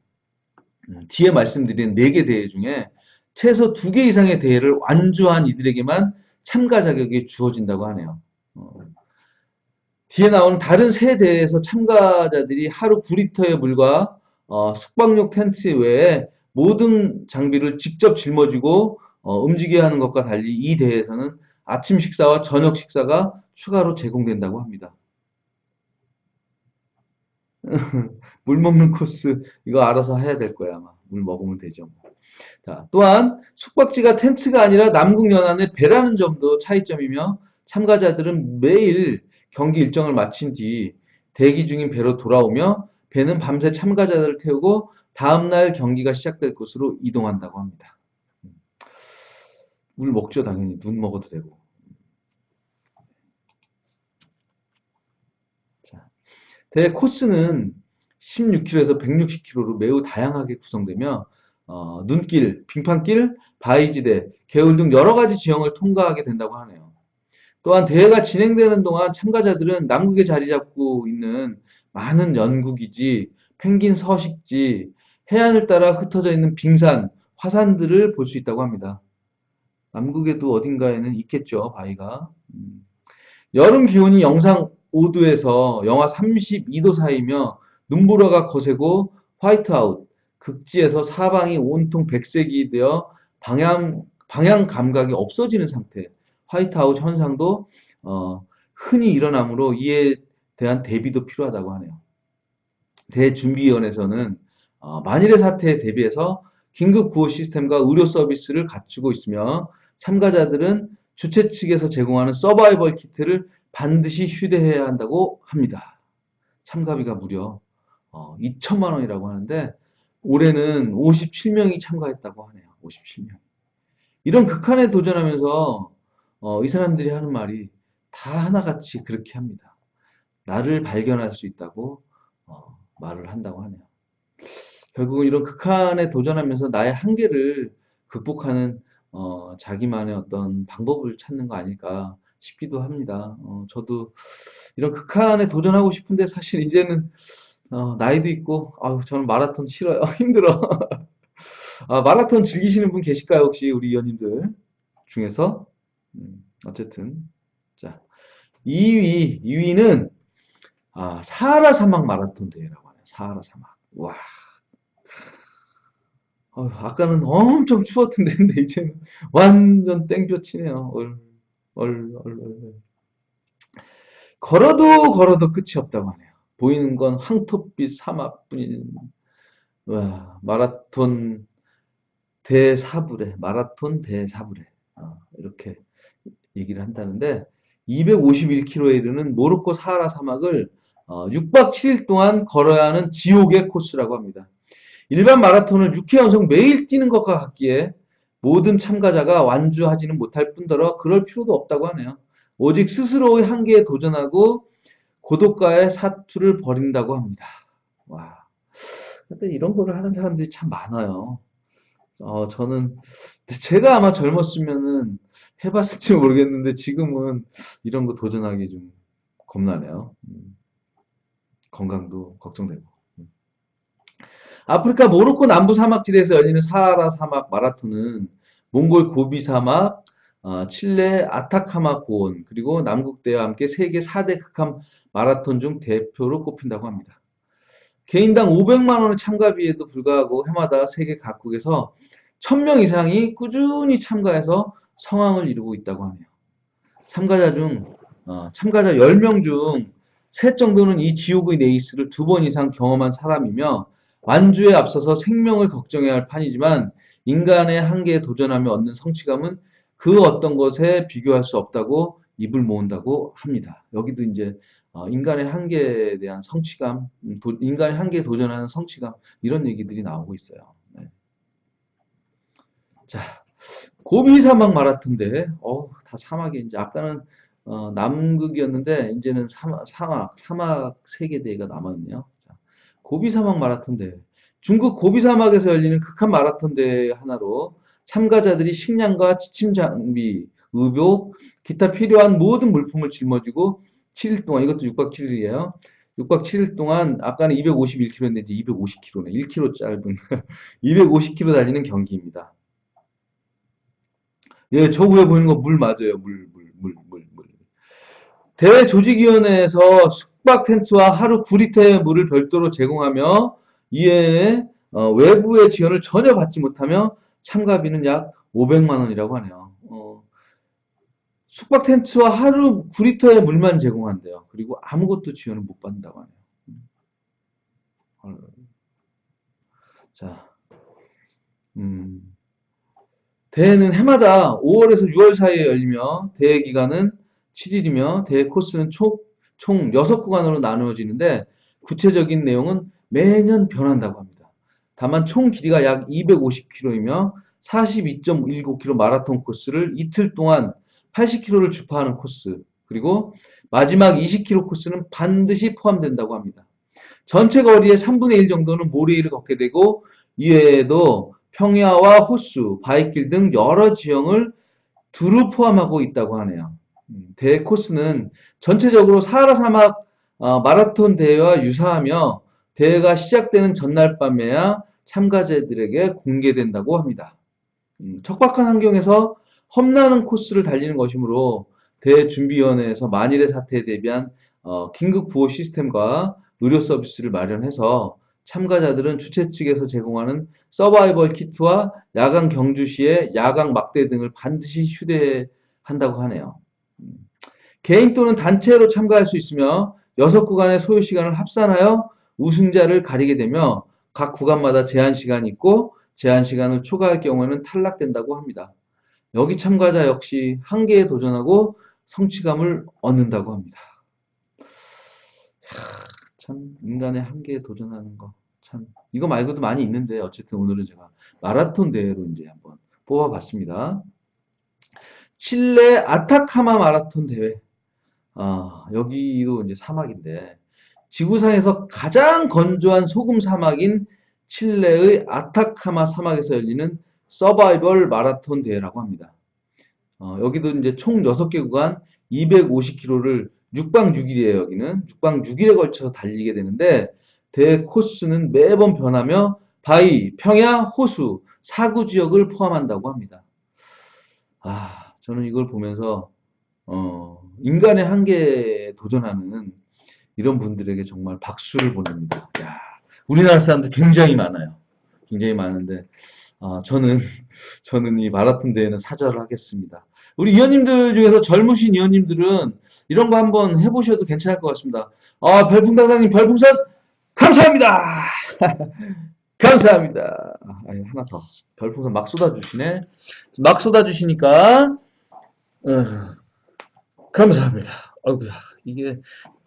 뒤에 말씀드린 4개 대회 중에 최소 2개 이상의 대회를 완주한 이들에게만 참가 자격이 주어진다고 하네요. 뒤에 나오는 다른 세 대회에서 참가자들이 하루 9리터의 물과 숙박용 텐트 외에 모든 장비를 직접 짊어지고 움직여야 하는 것과 달리 이 대회에서는 아침 식사와 저녁 식사가 추가로 제공된다고 합니다. 물 먹는 코스 이거 알아서 해야 될 거야 아마. 물 먹으면 되죠. 자, 또한 숙박지가 텐트가 아니라 남극 연안의 배라는 점도 차이점이며 참가자들은 매일 경기 일정을 마친 뒤 대기 중인 배로 돌아오며 배는 밤새 참가자들을 태우고 다음날 경기가 시작될 곳으로 이동한다고 합니다. 물 먹죠, 당연히. 눈 먹어도 되고. 자, 대회 코스는 16km에서 160km로 매우 다양하게 구성되며 눈길, 빙판길, 바위지대, 개울 등 여러 가지 지형을 통과하게 된다고 하네요. 또한 대회가 진행되는 동안 참가자들은 남극에 자리 잡고 있는 많은 연구기지, 펭귄 서식지, 해안을 따라 흩어져 있는 빙산, 화산들을 볼 수 있다고 합니다. 남극에도 어딘가에는 있겠죠, 바위가. 여름 기온이 영상 5도에서 영하 32도 사이며 눈보라가 거세고 화이트아웃, 극지에서 사방이 온통 백색이 되어 방향 감각이 없어지는 상태, 화이트아웃 현상도 흔히 일어나므로 이에 대한 대비도 필요하다고 하네요. 대준비위원회에서는 만일의 사태에 대비해서 긴급 구호 시스템과 의료 서비스를 갖추고 있으며 참가자들은 주최 측에서 제공하는 서바이벌 키트를 반드시 휴대해야 한다고 합니다. 참가비가 무려 2천만 원이라고 하는데 올해는 57명이 참가했다고 하네요. 57명. 이런 극한에 도전하면서 이 사람들이 하는 말이 다 하나같이 그렇게 합니다. 나를 발견할 수 있다고 말을 한다고 하네요. 결국은 이런 극한에 도전하면서 나의 한계를 극복하는 자기만의 어떤 방법을 찾는 거 아닐까 싶기도 합니다. 저도 이런 극한에 도전하고 싶은데 사실 이제는 나이도 있고 아유 저는 마라톤 싫어요. 힘들어. 마라톤 즐기시는 분 계실까요? 혹시 우리 위원님들 중에서? 어쨌든 자 2위는 사하라 사막 마라톤 대회라고 하네요. 사하라 사막. 와. 아까는 엄청 추웠던 데인데 이제는 완전 땡볕이네요. 얼. 걸어도 끝이 없다고 하네요. 보이는 건 황토빛 사막뿐인 와, 마라톤 대사부래. 이렇게 얘기를 한다는데 251km에 이르는 모로코 사하라 사막을 6박 7일 동안 걸어야 하는 지옥의 코스라고 합니다. 일반 마라톤을 6회 연속 매일 뛰는 것과 같기에 모든 참가자가 완주하지는 못할 뿐더러 그럴 필요도 없다고 하네요. 오직 스스로의 한계에 도전하고 고독과의 사투를 벌인다고 합니다. 와. 근데 이런 거를 하는 사람들이 참 많아요. 저는 제가 아마 젊었으면은 해봤을지 모르겠는데 지금은 이런 거 도전하기 좀 겁나네요. 건강도 걱정되고. 아프리카 모로코 남부 사막지대에서 열리는 사하라 사막 마라톤은 몽골 고비 사막, 칠레 아타카마 고원, 그리고 남극대와 함께 세계 4대 극한 마라톤 중 대표로 꼽힌다고 합니다. 개인당 500만 원의 참가비에도 불구하고 해마다 세계 각국에서 1000명 이상이 꾸준히 참가해서 성황을 이루고 있다고 하네요. 참가자 10명 중 셋 정도는 이 지옥의 레이스를 2번 이상 경험한 사람이며 완주에 앞서서 생명을 걱정해야 할 판이지만 인간의 한계에 도전하며 얻는 성취감은 그 어떤 것에 비교할 수 없다고 입을 모은다고 합니다. 여기도 이제 인간의 한계에 대한 성취감, 인간의 한계에 도전하는 성취감 이런 얘기들이 나오고 있어요. 네. 자, 고비 사막 마라톤 대회. 다 사막이 이제 아까는 남극이었는데 이제는 사막 세계 대회가 남아 있네요. 자, 고비 사막 마라톤 대회. 중국 고비 사막에서 열리는 극한 마라톤 대회 하나로 참가자들이 식량과 지침 장비, 의복, 기타 필요한 모든 물품을 짊어지고 7일 동안 이것도 6박 7일이에요. 6박 7일 동안 아까는 251km인데 이제 250km네. 1km 짧은 250km 달리는 경기입니다. 예, 저 위에 보이는 거 물 맞아요. 물. 대조직위원회에서 숙박 텐트와 하루 9리터의 물을 별도로 제공하며 이외에 외부의 지원을 전혀 받지 못하며 참가비는 약 500만 원이라고 하네요. 숙박 텐트와 하루 9리터의 물만 제공한대요. 그리고 아무것도 지원을 못 받는다고 하네요. 자, 대회는 해마다 5월에서 6월 사이에 열리며 대회 기간은 7일이며 대회 코스는 총 6구간으로 나누어지는데 구체적인 내용은 매년 변한다고 합니다. 다만 총 길이가 약 250km이며 42.19km 마라톤 코스를 이틀 동안 80km를 주파하는 코스, 그리고 마지막 20km 코스는 반드시 포함된다고 합니다. 전체 거리의 3분의 1 정도는 모래위를 걷게 되고 이외에도 평야와 호수, 바위길 등 여러 지형을 두루 포함하고 있다고 하네요. 대회 코스는 전체적으로 사하라 사막 마라톤 대회와 유사하며 대회가 시작되는 전날 밤에야 참가자들에게 공개된다고 합니다. 척박한 환경에서 험난한 코스를 달리는 것이므로 대회준비위원회에서 만일의 사태에 대비한 긴급 구호 시스템과 의료 서비스를 마련해서 참가자들은 주최 측에서 제공하는 서바이벌 키트와 야간 경주 시에 야광 막대 등을 반드시 휴대한다고 하네요. 개인 또는 단체로 참가할 수 있으며 6구간의 소요 시간을 합산하여 우승자를 가리게 되며 각 구간마다 제한 시간이 있고 제한 시간을 초과할 경우에는 탈락된다고 합니다. 여기 참가자 역시 한계에 도전하고 성취감을 얻는다고 합니다. 참 인간의 한계에 도전하는 거 참 이거 말고도 많이 있는데 어쨌든 오늘은 제가 마라톤 대회로 이제 한번 뽑아봤습니다. 칠레 아타카마 마라톤 대회. 여기도 이제 사막인데 지구상에서 가장 건조한 소금 사막인 칠레의 아타카마 사막에서 열리는 서바이벌 마라톤 대회라고 합니다. 여기도 이제 총 6개 구간 250km를 6박 6일이에요. 여기는 6박 6일에 걸쳐서 달리게 되는데 대회 코스는 매번 변하며 바위, 평야, 호수, 사구 지역을 포함한다고 합니다. 저는 이걸 보면서 인간의 한계에 도전하는 이런 분들에게 정말 박수를 보냅니다. 야, 우리나라 사람들 굉장히 많아요. 굉장히 많은데 저는 이 마라톤 대회는 사절을 하겠습니다. 우리 위원님들 중에서 젊으신 위원님들은 이런 거 한번 해보셔도 괜찮을 것 같습니다. 별풍당당님 별풍선 감사합니다. 감사합니다. 하나 더 별풍선 막 쏟아주시네. 막 쏟아주시니까 감사합니다. 아이고야, 이게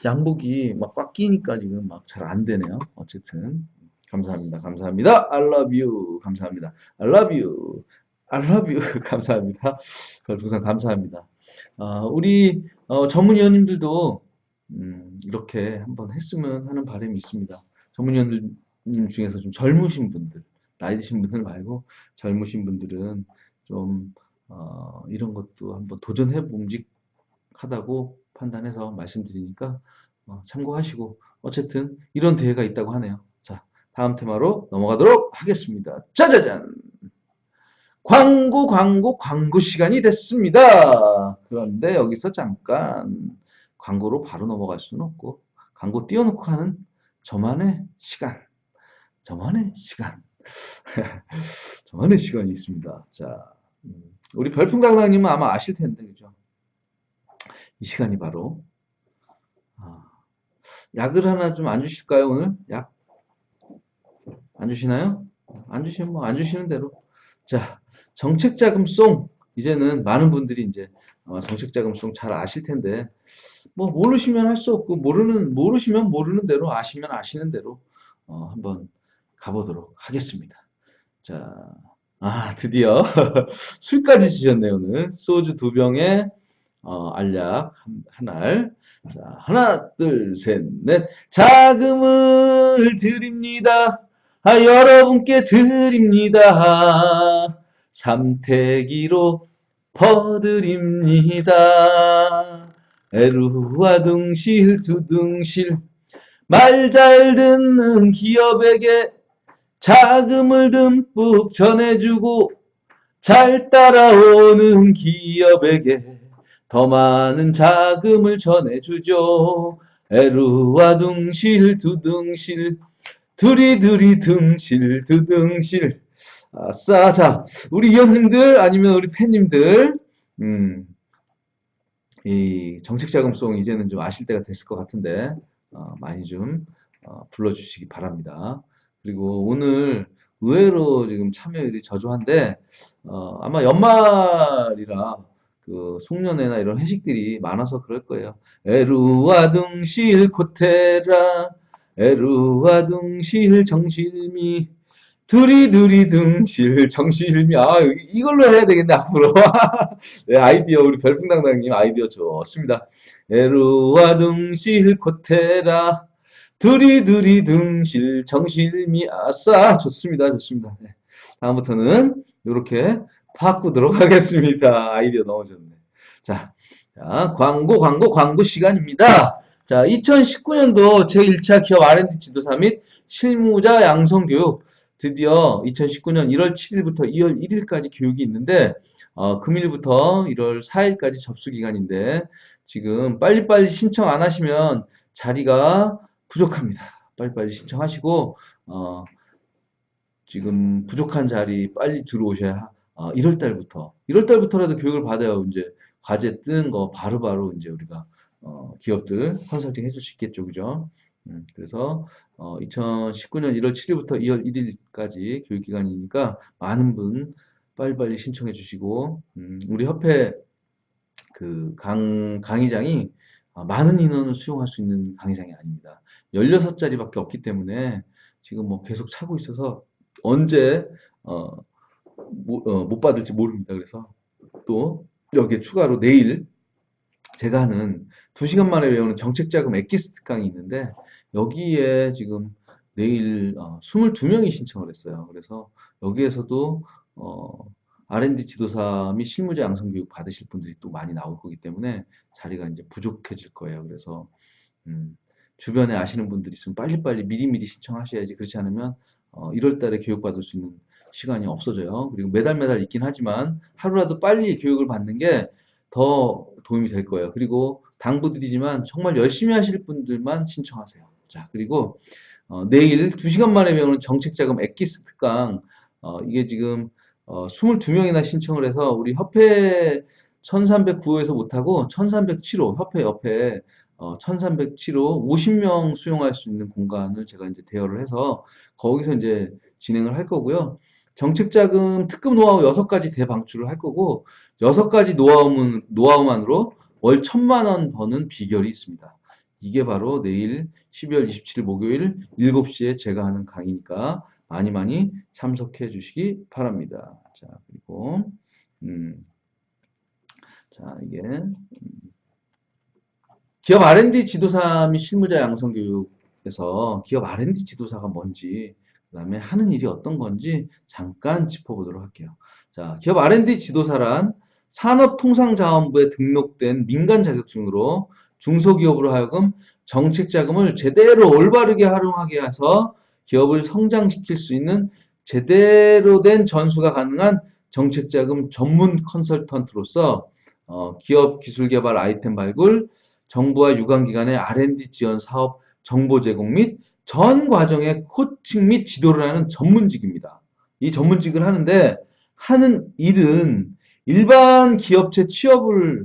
양복이 막 꽉 끼니까 지금 막 잘 안 되네요. 어쨌든 감사합니다. 감사합니다. I love you. 감사합니다. I love you. I love you. 감사합니다. 별풍선 감사합니다. 우리 전문위원님들도 이렇게 한번 했으면 하는 바람이 있습니다. 전문위원님 중에서 좀 젊으신 분들, 나이 드신 분들 말고 젊으신 분들은 좀 이런 것도 한번 도전해 봄직하다고 판단해서 말씀드리니까 참고하시고 어쨌든 이런 대회가 있다고 하네요. 자, 다음 테마로 넘어가도록 하겠습니다. 짜자잔! 광고 시간이 됐습니다. 그런데 여기서 잠깐 광고로 바로 넘어갈 수는 없고 광고 띄워놓고 하는 저만의 시간 저만의 시간이 있습니다. 자, 우리 별풍당당님은 아마 아실 텐데, 그죠? 이 시간이 바로 약을 하나 좀 안 주실까요, 오늘? 약? 안 주시나요? 안 주시면 뭐 안 주시는 대로. 자, 정책자금송. 이제는 많은 분들이 이제 아마 정책자금송 잘 아실 텐데, 뭐 모르시면 할 수 없고 모르시면 모르는 대로, 아시면 아시는 대로 한번 가보도록 하겠습니다. 자, 드디어 술까지 주셨네요, 오늘. 소주 2병에 알약 한 알. 자, 하나, 둘, 셋, 넷. 자금을 드립니다. 여러분께 드립니다. 삼태기로 퍼드립니다. 에루와 둥실 두둥실 말 잘 듣는 기업에게 자금을 듬뿍 전해주고 잘 따라오는 기업에게 더 많은 자금을 전해주죠. 에루와 둥실 두둥실 두리두리 둥실 두둥실. 아싸. 자, 우리 위원님들 아니면 우리 팬님들, 음, 이 정책자금송 이제는 좀 아실 때가 됐을 것 같은데 많이 좀 불러주시기 바랍니다. 그리고 오늘 의외로 지금 참여율이 저조한데 아마 연말이라 그 송년회나 이런 회식들이 많아서 그럴 거예요. 에루아둥실 코테라 에루아둥실 정실미 두리두리둥실 정실미. 이걸로 해야 되겠네 앞으로. 네, 아이디어 우리 별풍당당님 아이디어 좋습니다. 에루아둥실 코테라 두리두리둥실 정실미. 아싸. 좋습니다. 좋습니다. 네. 다음부터는 이렇게 바꾸도록 하겠습니다. 아이디어 너무 좋네. 자, 광고 시간입니다. 자, 2019년도 제1차 기업 R&D 지도사 및 실무자 양성교육 드디어 2019년 1월 7일부터 2월 1일까지 교육이 있는데 금일부터 1월 4일까지 접수 기간인데 지금 빨리빨리 신청 안 하시면 자리가 부족합니다. 빨리빨리 신청하시고 지금 부족한 자리 빨리 들어오셔야 1월 달부터라도 교육을 받아요. 이제 과제 뜨는 거 바로바로 이제 우리가 기업들 컨설팅 해줄 수 있겠죠. 그죠? 그래서 2019년 1월 7일부터 2월 1일까지 교육 기간이니까 많은 분 빨리빨리 신청해 주시고 우리 협회 그 강의장이 많은 인원을 수용할 수 있는 강의장이 아닙니다. 16자리밖에 없기 때문에 지금 뭐 계속 차고 있어서 언제 못 받을지 모릅니다. 그래서 또 여기에 추가로 내일 제가 하는 2시간 만에 외우는 정책자금 엑기스트 강의 있는데 여기에 지금 내일 22명이 신청을 했어요. 그래서 여기에서도 R&D 지도사 및 실무자 양성교육 받으실 분들이 또 많이 나올 거기 때문에 자리가 이제 부족해질 거예요. 그래서 주변에 아시는 분들이 있으면 빨리빨리 미리미리 신청하셔야지. 그렇지 않으면 1월 달에 교육받을 수 있는 시간이 없어져요. 그리고 매달 있긴 하지만 하루라도 빨리 교육을 받는 게 더 도움이 될 거예요. 그리고 당부드리지만 정말 열심히 하실 분들만 신청하세요. 자, 그리고 내일 2시간 만에 배우는 정책자금 엑기스 특강 이게 지금 22명이나 신청을 해서 우리 협회 1309호에서 못하고 1307호 협회 옆에 1307호 50명 수용할 수 있는 공간을 제가 이제 대여를 해서 거기서 이제 진행을 할 거고요. 정책자금 특급 노하우 6가지 대방출을 할 거고 6가지 노하우만으로 월 1,000만 원 버는 비결이 있습니다. 이게 바로 내일 12월 27일 목요일 7시에 제가 하는 강의니까 많이 참석해 주시기 바랍니다. 자, 그리고 자, 이게 기업 R&D 지도사 및 실무자 양성 교육에서 기업 R&D 지도사가 뭔지 그다음에 하는 일이 어떤 건지 잠깐 짚어보도록 할게요. 자, 기업 R&D 지도사란 산업통상자원부에 등록된 민간 자격증으로 중소기업으로 하여금 정책자금을 제대로 올바르게 활용하게 해서 기업을 성장시킬 수 있는 제대로 된 전수가 가능한 정책자금 전문 컨설턴트로서 기업 기술개발 아이템 발굴, 정부와 유관기관의 R&D 지원 사업 정보 제공 및 전 과정의 코칭 및 지도를 하는 전문직입니다. 이 전문직을 하는데 하는 일은 일반 기업체 취업을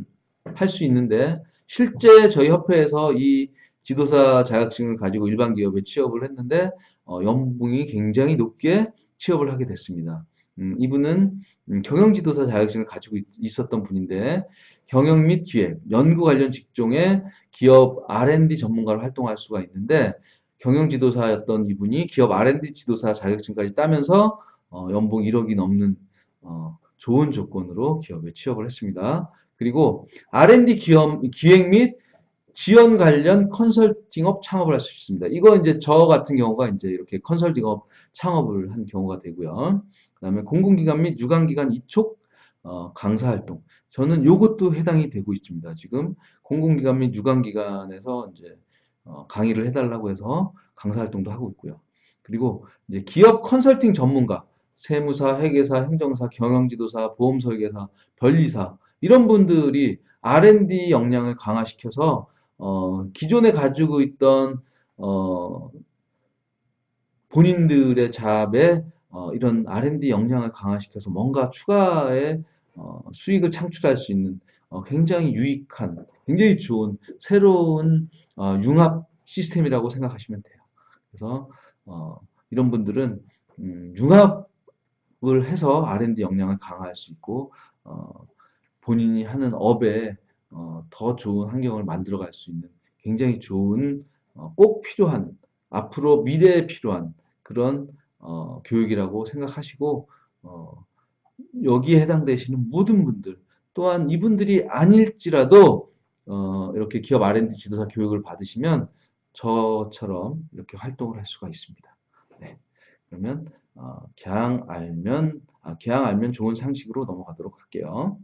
할 수 있는데 실제 저희 협회에서 이 지도사 자격증을 가지고 일반 기업에 취업을 했는데 연봉이 굉장히 높게 취업을 하게 됐습니다. 이분은 경영지도사 자격증을 가지고 있었던 분인데 경영 및 기획, 연구 관련 직종의 기업 R&D 전문가로 활동할 수가 있는데 경영지도사였던 이분이 기업 R&D 지도사 자격증까지 따면서 연봉 1억이 넘는 좋은 조건으로 기업에 취업을 했습니다. 그리고 R&D 기획 및 지원 관련 컨설팅업 창업을 할 수 있습니다. 이거 이제 저 같은 경우가 이제 이렇게 컨설팅업 창업을 한 경우가 되고요. 그다음에 공공기관 및 유관기관 이촉 강사 활동. 저는 요것도 해당이 되고 있습니다. 지금 공공기관 및 유관기관에서 이제 강의를 해달라고 해서 강사 활동도 하고 있고요. 그리고 이제 기업 컨설팅 전문가, 세무사, 회계사, 행정사, 경영지도사, 보험설계사, 변리사 이런 분들이 R&D 역량을 강화시켜서 기존에 가지고 있던 본인들의 잡에 이런 R&D 역량을 강화시켜서 뭔가 추가의 수익을 창출할 수 있는 굉장히 유익한, 굉장히 좋은 새로운 융합 시스템이라고 생각하시면 돼요. 그래서 이런 분들은 융합을 해서 R&D 역량을 강화할 수 있고 본인이 하는 업에 더 좋은 환경을 만들어갈 수 있는 굉장히 좋은 꼭 필요한 앞으로 미래에 필요한 그런 교육이라고 생각하시고 여기에 해당되시는 모든 분들 또한 이분들이 아닐지라도 이렇게 기업 R&D 지도사 교육을 받으시면 저처럼 이렇게 활동을 할 수가 있습니다. 네. 그러면 개항 알면 좋은 상식으로 넘어가도록 할게요.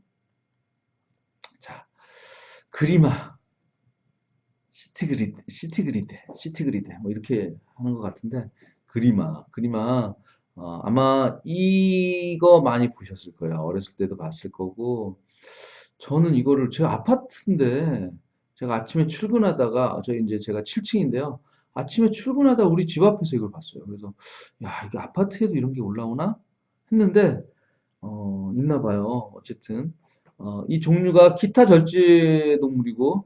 자, 그리마, 시티그리드 뭐 이렇게 하는 것 같은데 그리마 아마 이거 많이 보셨을 거예요. 어렸을 때도 봤을 거고 저는 이거를 제 아파트인데 제가 아침에 출근하다가 제가 7층인데요. 아침에 출근하다 우리 집 앞에서 이걸 봤어요. 그래서 야 이게 아파트에도 이런 게 올라오나 했는데 있나 봐요. 어쨌든 이 종류가 기타 절제 동물이고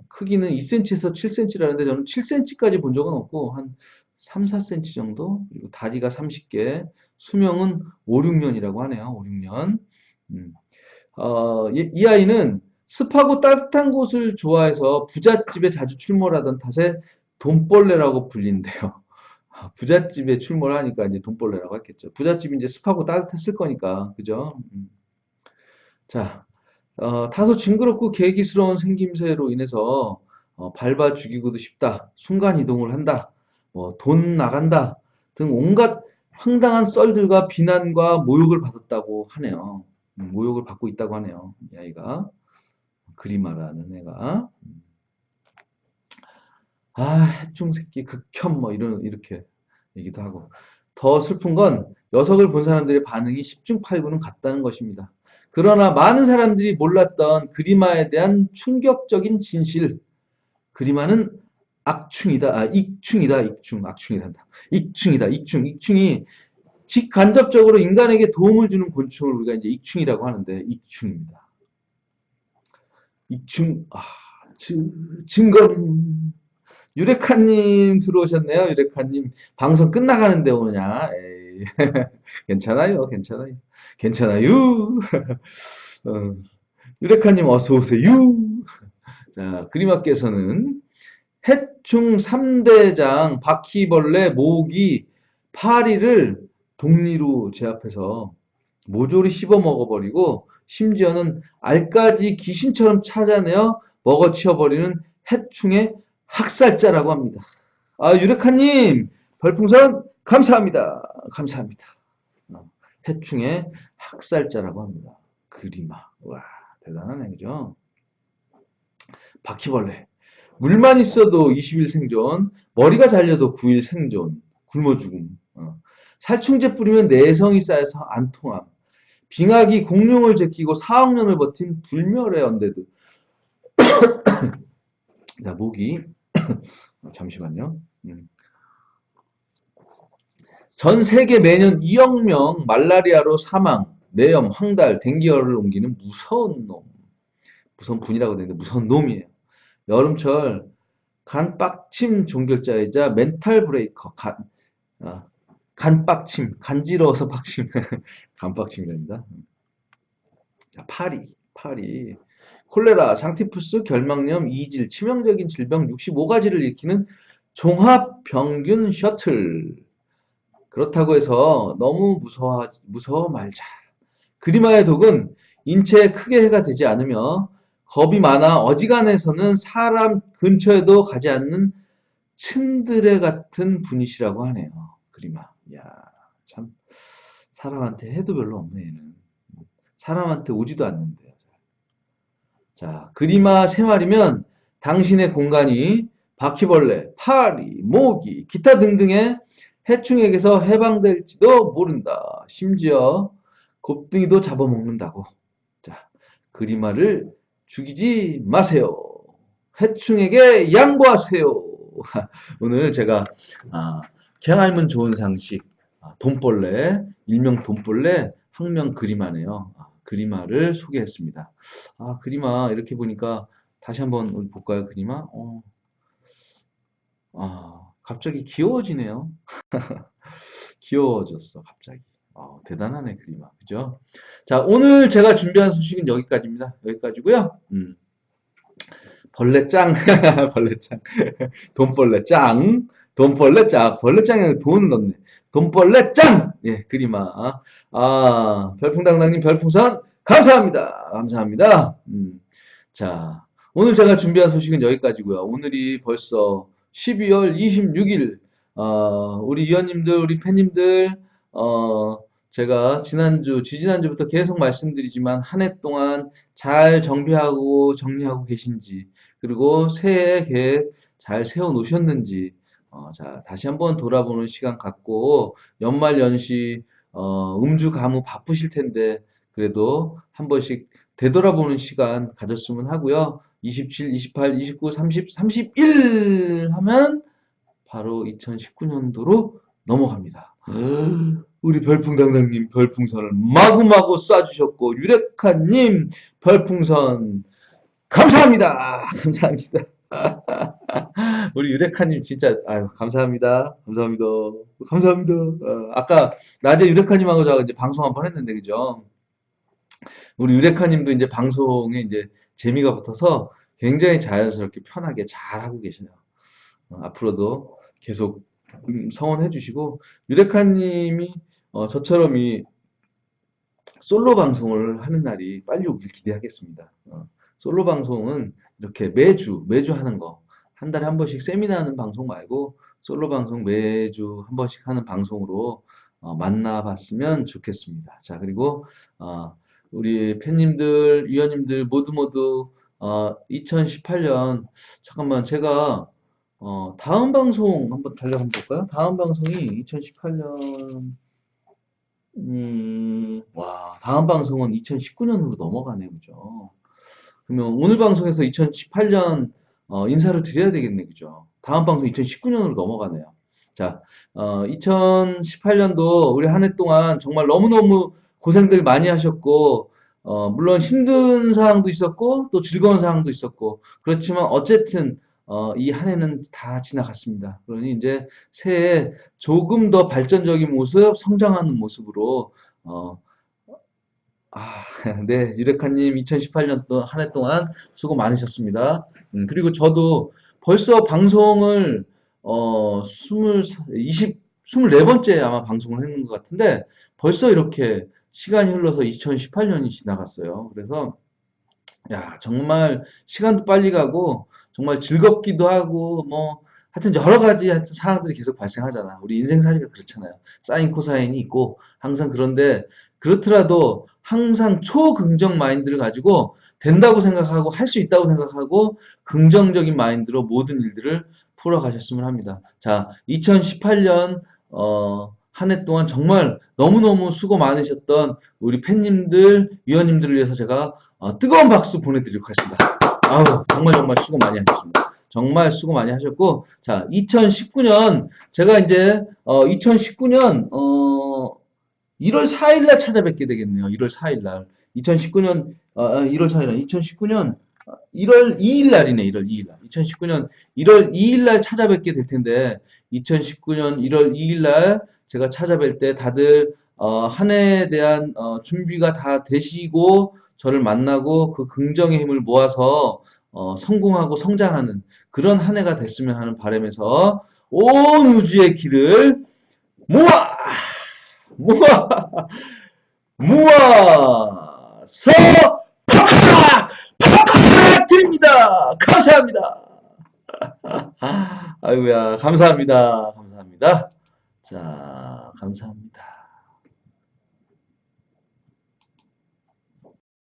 크기는 2cm에서 7cm라는데 저는 7cm까지 본 적은 없고 한 3, 4cm 정도 그리고 다리가 30개 수명은 5, 6년이라고 하네요. 5, 6년 이 아이는 습하고 따뜻한 곳을 좋아해서 부잣집에 자주 출몰하던 탓에 돈벌레라고 불린대요. 부잣집에 출몰하니까 이제 돈벌레라고 했겠죠. 부잣집이 이제 습하고 따뜻했을 거니까, 그죠? 자, 다소 징그럽고 계기스러운 생김새로 인해서 밟아 죽이고도 싶다, 순간 이동을 한다, 뭐 돈 나간다 등 온갖 황당한 썰들과 비난과 모욕을 받았다고 하네요. 모욕을 받고 있다고 하네요. 이 아이가 그리마라는 애가 해충 새끼 극혐 뭐 이렇게 얘기도 하고 더 슬픈 건 녀석을 본 사람들의 반응이 10중 8구는 같다는 것입니다. 그러나 많은 사람들이 몰랐던 그리마에 대한 충격적인 진실. 그리마는 악충이다. 악충이란다. 익충이 직간접적으로 인간에게 도움을 주는 곤충을 우리가 이제 익충이라고 하는데 익충입니다. 익충, 증거는 유레카님 들어오셨네요. 유레카님 방송 끝나가는데 오느냐? 에이, 괜찮아요. 유레카님 어서 오세요. 자, 그리마께서는 해충 3대장 바퀴벌레, 모기, 파리를 독리로 제압해서 모조리 씹어 먹어버리고 심지어는 알까지 귀신처럼 찾아내어 먹어치워버리는 해충의 학살자라고 합니다. 유레카님 별풍선 감사합니다. 해충의 학살자라고 합니다. 그리마. 와, 대단하네, 그죠? 바퀴벌레. 물만 있어도 20일 생존, 머리가 잘려도 9일 생존, 굶어 죽음. 살충제 뿌리면 내성이 쌓여서 안 통함. 빙하기 공룡을 제끼고 4억 년을 버틴 불멸의 언데드. 자, 모기. 잠시만요. 전 세계 매년 2억 명 말라리아로 사망, 뇌염, 황달, 댕기열을 옮기는 무서운 놈. 무서운 분이라고 되는데 무서운 놈이에요. 여름철 간빡침 종결자이자 멘탈 브레이커. 간빡침, 간지러워서 빡침. 간빡침이랍니다. 파리. 콜레라, 장티푸스, 결막염, 이질, 치명적인 질병 65가지를 일으키는 종합병균 셔틀. 그렇다고 해서 너무 무서워 말자. 그리마의 독은 인체에 크게 해가 되지 않으며 겁이 많아 어지간해서는 사람 근처에도 가지 않는 츤드레 같은 분이시라고 하네요. 그리마. 야, 참 사람한테 해도 별로 없네 얘는. 사람한테 오지도 않는데요. 자, 그리마 생활이면 당신의 공간이 바퀴벌레, 파리, 모기, 기타 등등의 해충에게서 해방될지도 모른다. 심지어 곱둥이도 잡아먹는다고. 자, 그리마를 죽이지 마세요. 해충에게 양보하세요. 오늘 제가 그냥 알면 좋은 상식, 돈벌레, 일명 돈벌레, 학명 그림화네요. 그림화를 소개했습니다. 그림화 이렇게 보니까 다시 한번 우리 볼까요? 그림화? 갑자기 귀여워지네요. 귀여워졌어, 갑자기. 대단하네, 그림화. 그죠? 자, 오늘 제가 준비한 소식은 여기까지입니다. 여기까지고요. 벌레 짱, 벌레 짱, 돈벌레 짱, 돈벌레 짱, 벌레 짱에 돈 넣네. 돈벌레 짱! 예, 그림아. 별풍당당님 별풍선 감사합니다. 감사합니다. 자, 오늘 제가 준비한 소식은 여기까지고요. 오늘이 벌써 12월 26일, 우리 위원님들, 우리 팬님들, 제가 지지난주부터 계속 말씀드리지만 한 해 동안 잘 정비하고 정리하고 계신지, 그리고 새해 계획 잘 세워 놓으셨는지, 자, 다시 한번 돌아보는 시간 갖고, 연말 연시, 음주 가무 바쁘실 텐데, 그래도 한 번씩 되돌아보는 시간 가졌으면 하고요. 27, 28, 29, 30, 31 하면 바로 2019년도로 넘어갑니다. 우리 별풍당당님 별풍선을 마구마구 쏴주셨고, 유레카님 별풍선 감사합니다. 감사합니다. 우리 유레카님 진짜 감사합니다. 감사합니다. 감사합니다. 아까 낮에 유레카님하고 제가 이제 방송 한번 했는데 그죠? 우리 유레카님도 이제 방송에 이제 재미가 붙어서 굉장히 자연스럽게 편하게 잘 하고 계시네요. 앞으로도 계속 성원해 주시고, 유레카님이 저처럼 이 솔로 방송을 하는 날이 빨리 오길 기대하겠습니다. 솔로 방송은 이렇게 매주 하는 거, 한 달에 한 번씩 세미나 하는 방송 말고 솔로 방송 매주 한 번씩 하는 방송으로 만나봤으면 좋겠습니다. 자, 그리고 우리 팬님들, 위원님들 모두 2018년, 잠깐만, 제가 다음 방송 한번 달려가 볼까요? 다음 방송이 2018년, 다음 방송은 2019년으로 넘어가네요. 그죠? 그러면 오늘 방송에서 2018년 인사를 드려야 되겠네. 그죠? 다음 방송 2019년으로 넘어가네요. 자, 2018년도 우리 한 해 동안 정말 너무너무 고생들 많이 하셨고, 물론 힘든 사항도 있었고, 또 즐거운 사항도 있었고, 그렇지만 어쨌든 이 한 해는 다 지나갔습니다. 그러니 이제 새해 조금 더 발전적인 모습, 성장하는 모습으로 네, 유레카님 2018년 한 해 동안 수고 많으셨습니다. 그리고 저도 벌써 방송을 24번째 아마 방송을 했는 것 같은데 벌써 이렇게 시간이 흘러서 2018년이 지나갔어요. 그래서 야, 정말 시간도 빨리 가고 정말 즐겁기도 하고 뭐 하여튼 여러 가지 하여튼 상황들이 계속 발생하잖아. 우리 인생살이가 그렇잖아요. 사인 코사인이 있고 항상. 그런데 그렇더라도 항상 초긍정 마인드를 가지고 된다고 생각하고 할 수 있다고 생각하고 긍정적인 마인드로 모든 일들을 풀어가셨으면 합니다. 자, 2018년 한 해 동안 정말 너무너무 수고 많으셨던 우리 팬님들, 위원님들을 위해서 제가 뜨거운 박수 보내드리도록 하겠습니다. 정말 수고 많이 하셨습니다. 정말 수고 많이 하셨고, 자, 2019년, 제가 이제, 2019년, 1월 4일날 찾아뵙게 되겠네요. 1월 4일날. 2019년, 1월 4일날, 2019년, 1월 2일날이네, 1월 2일날. 2019년 1월 2일날 찾아뵙게 될 텐데, 2019년 1월 2일날 제가 찾아뵐 때 다들, 한 해에 대한, 준비가 다 되시고, 저를 만나고 그 긍정의 힘을 모아서 성공하고 성장하는 그런 한 해가 됐으면 하는 바람에서 온 우주의 길을 모아 모아 모아서 팍팍 팍팍 드립니다. 감사합니다. 아이고야, 감사합니다. 감사합니다. 자, 감사합니다.